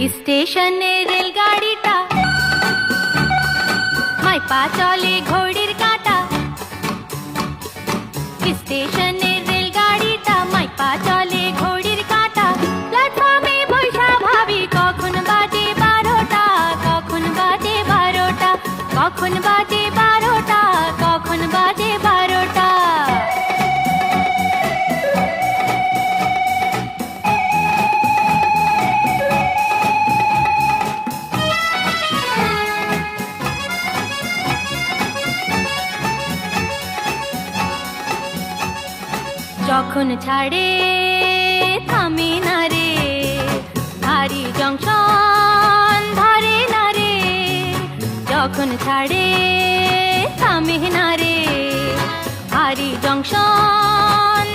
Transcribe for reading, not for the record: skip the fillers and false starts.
স্টেশনে রেলগাড়িটা, মাই পা চলে ঘড়ির কাঁটা। স্টেশনে রেলগাড়িটা, মাই পা চলে ঘড়ির কাঁটা। প্ল্যাটফর্মে বৈশা ভাবি কখন বাজে 12টা, কখন বাজে 12টা, কখন বাজে 12টা, কখন বাজে 12টা। যখন ছাড়ে থামে না রে, ভারী জংশন ধরে না রে। যখন ছাড়ে থামে না রে, ভারী জংশন